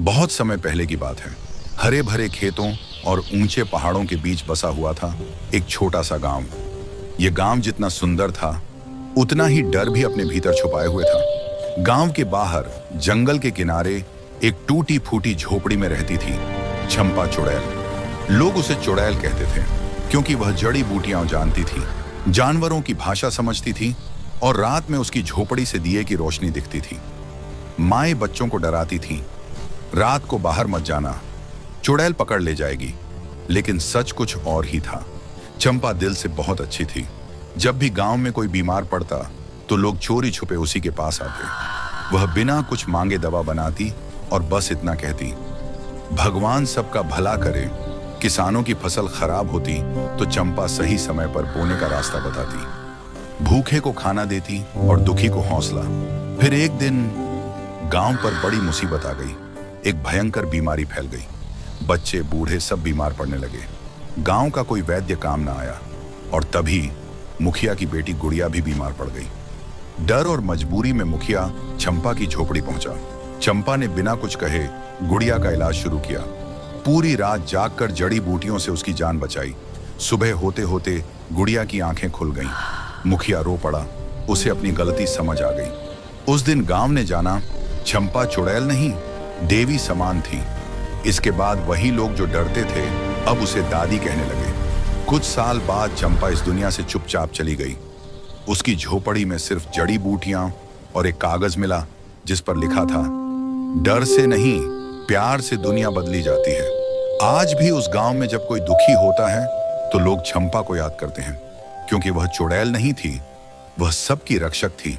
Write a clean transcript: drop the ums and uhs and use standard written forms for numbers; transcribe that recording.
बहुत समय पहले की बात है। हरे भरे खेतों और ऊंचे पहाड़ों के बीच बसा हुआ था एक छोटा सा गांव। यह गांव जितना सुंदर था उतना ही डर भी अपने भीतर छुपाए हुए था। गांव के बाहर जंगल के किनारे एक टूटी फूटी झोपड़ी में रहती थी चंपा चुड़ैल। लोग उसे चुड़ैल कहते थे क्योंकि वह जड़ी बूटियां जानती थी, जानवरों की भाषा समझती थी और रात में उसकी झोपड़ी से दिए की रोशनी दिखती थी। माएं बच्चों को डराती थीं, रात को बाहर मत जाना, चुड़ैल पकड़ ले जाएगी। लेकिन सच कुछ और ही था। चंपा दिल से बहुत अच्छी थी। जब भी गांव में कोई बीमार पड़ता तो लोग चोरी छुपे उसी के पास आते। वह बिना कुछ मांगे दवा बनाती और बस इतना कहती, भगवान सबका भला करे। किसानों की फसल खराब होती तो चंपा सही समय पर बोने का रास्ता बताती, भूखे को खाना देती और दुखी को हौसला। फिर एक दिन गांव पर बड़ी मुसीबत आ गई। एक भयंकर बीमारी फैल गई। बच्चे बूढ़े सब बीमार पड़ने लगे। गांव का कोई वैद्य काम ना आया और तभी मुखिया की बेटी गुड़िया भी बीमार पड़ गई। डर और मजबूरी में मुखिया चंपा की झोपड़ी पहुंचा। चंपा ने बिना कुछ कहे गुड़िया का इलाज शुरू किया। पूरी रात जागकर जड़ी बूटियों से उसकी जान बचाई। सुबह होते होते गुड़िया की आंखें खुल गईं। मुखिया रो पड़ा, उसे अपनी गलती समझ आ गई। उस दिन गांव ने जाना चंपा चुड़ैल नहीं, देवी समान थी। इसके बाद वही लोग जो डरते थे अब उसे दादी कहने लगे। कुछ साल बाद चंपा इस दुनिया से चुपचाप चली गई। उसकी झोपड़ी में सिर्फ जड़ी बूटियां और एक कागज मिला जिस पर लिखा था, डर से नहीं प्यार से दुनिया बदली जाती है। आज भी उस गांव में जब कोई दुखी होता है तो लोग चंपा को याद करते हैं क्योंकि वह चुड़ैल नहीं थी, वह सबकी रक्षक थी।